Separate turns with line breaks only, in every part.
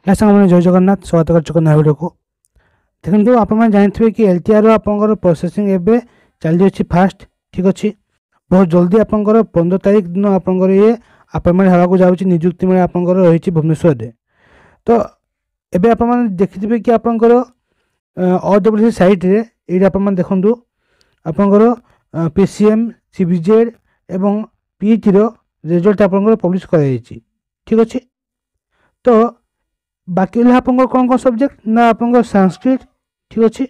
है सामने जय जगन्नाथ स्वागत कर नया वीडियो को देखो आप जानते कि एलटीआर आपंकर प्रोसेसिंग एवं चली अच्छी फास्ट ठीक अच्छे बहुत जल्दी आपंकर 15 तारीख दिन आपंकर ये अपॉइंटमेंट होगा जाऊँगी निजुक्ति मेला आपंकर रही भुवनेश्वर में। तो एबे आप देखिथे कि आपंकर OWC साइट रे ये आप देखूँ आपंकर PCM CBZ एवं PET रिजल्ट आपंकर पब्लिश कराई ठीक अच्छे। तो बाकी रहा आपंकर कौन कौन सब्जेक्ट ना आपंकर संस्कृत ठीक अच्छे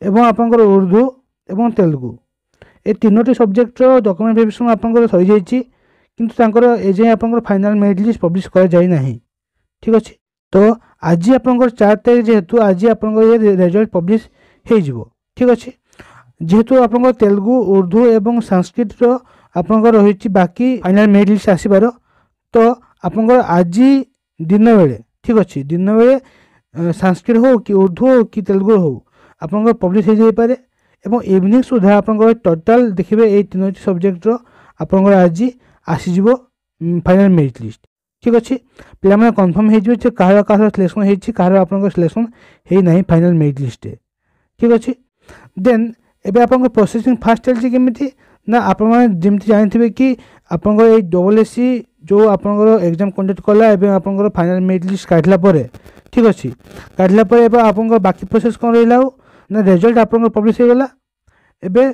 एवं आपंकर उर्दू एवं तेलुगु ये तीनोटी सब्जेक्ट डॉक्यूमेंट वेरिफिकेशन आपंकर सरी जाइए किंतु एजे आपंकर फाइनल मेरिट लिस्ट पब्लिश कर जाई नहीं ठीक अच्छे। तो आज आपंकर 4 तारीख जेहेतु आज आपंकर ये रिजल्ट पब्लिश हो ठीक अच्छे जेहेतु आपंकर तेलुगु उर्दू एवं संस्कृत आपंकर रही बाकी फाइनल मेरिट लिस्ट आसबार। तो आपंकर आज दिन बेले ठीक अच्छे दिन बेले संस्कृत हो कि उर्दू हो कि तेलुगु हो आपंकर पब्लिश हो जाए एवं इवनिंग सुधा आपंकर टोटाल देखिए ये तीन सब्जेक्ट आपंकर आज आसीज फाइनल मेरिट लिस्ट ठीक अच्छे। पे कन्फर्म हो कह सिलेक्शन होती कह आप सिलेक्शन है फाइनल मेरिट लिस्ट ठीक अच्छे। देन एबे आपंकर प्रोसेसिंग फास्ट चलती केमी ना आपमि जानते कि आपंकर ये WSC जो आपंकर एग्जाम कंडक्ट कला एवं आपंकर फाइनल मेरिट लिस्ट काटला ठीक अच्छे काटला आपंकर बाकी प्रोसेस कौन रहा ना रिजल्ट आपंकर पब्लिश हो गला। एबे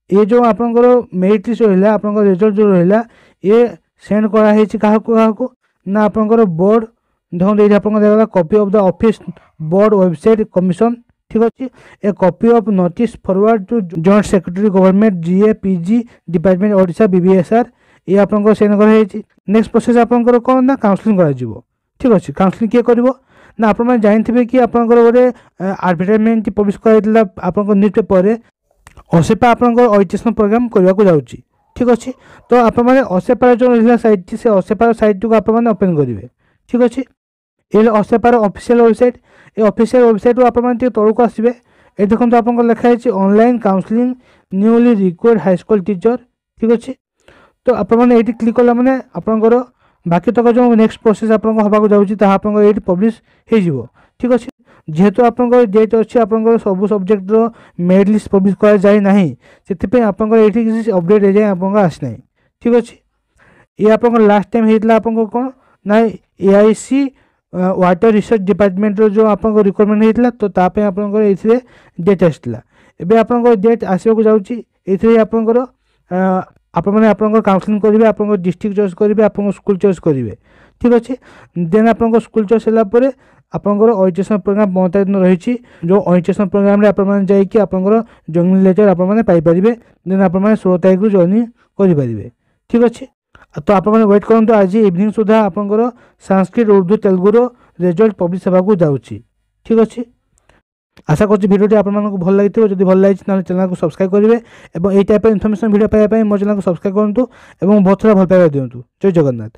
ये जो आपंकर मेरिट लिस्ट रहा आपंकर रिजल्ट जो रहा ये सेंड कराई क्या ना आपंकर बोर्ड देखो आपंकर copy of the office board website commission ठीक अच्छे a copy of notice forward to joint secretary government GA PG department Odisha BBSR ये आपंकर सेंड कराई। नेक्स्ट प्रोसेस आपंकर कौन ना काउंसलिंग करा ठीक अच्छे काउंसलिंग किए कर ना आप जानते कि आपंकर गोटे एडवर्टाइजमेंट पब्लिश कराइला आपंकर न्यूज पेपर असेपा आपंकर ओरिएंटेशन प्रोग्राम करने को जाऊँगी ठीक अच्छे। तो आप असेपार जो रहा साइट से असेपार साइट को आप ओपन करेंगे ठीक अच्छे ये असेपार ऑफिशियल वेबसाइट ये ऑफिशियल वेबसाइट आप तौक आसवे ये देखो आप लिखाई online counselling newly required high school teacher ठीक अच्छे। तो आपने क्लिक कला मैंने आपंकर बाकी तक जो नेक्स्ट प्रोसेस आपको जाऊँगी पब्लिश हो ठीक अच्छे। जेहेतु आप डेट अच्छे आप सब सब्जेक्ट मेरिट लिस्ट पब्लिश कर जाए ना से आपंकर ये किसी अपडेट एजाए आप आसी ना ठीक अच्छे। ये आप लास्ट टाइम होता आपको कौन ना AIC वाटर रिसर्च डिपार्टमेंट जो आप रिक्वायरमेंट होता तो ताप आपंकर ये डेट आसाला एवं आप डेट आसवाक जाऊँगी आपंकर आपने आपंकर काउंसलिंग करेंगे आप डिस्ट्रिक्ट चॉइस करेंगे आप स्कूल चॉइस करेंगे ठीक अच्छे। देन आप स्कूल चॉइस होगापर आपंकर ओरिएंटेशन प्रोग्राम 15 तारीख दिन रही जो ओरिएंटेशन प्रोग्राम आपंकर आपंकर जॉइनिंग लेटर आपरे देन आप 16 तारीख को जॉइन करेंगे ठीक अच्छे। तो आप वेट करूँ आज इवनिंग सुधा आपंकर संस्कृत उर्दू तेलुगुर रिजल्ट पब्लिश होगा जाऊँगी ठीक अच्छे। आशा कर भिडियो आपको भल लगी जब भल लगी चैनल को सब्सक्राइब करेंगे और ये टाइप इनफर्मेशन भिडियो पाइबा मो चैनल को सब्सक्राइब करूँ और बहुत सारा भल पाइबा दिंतु। जय जगन्नाथ।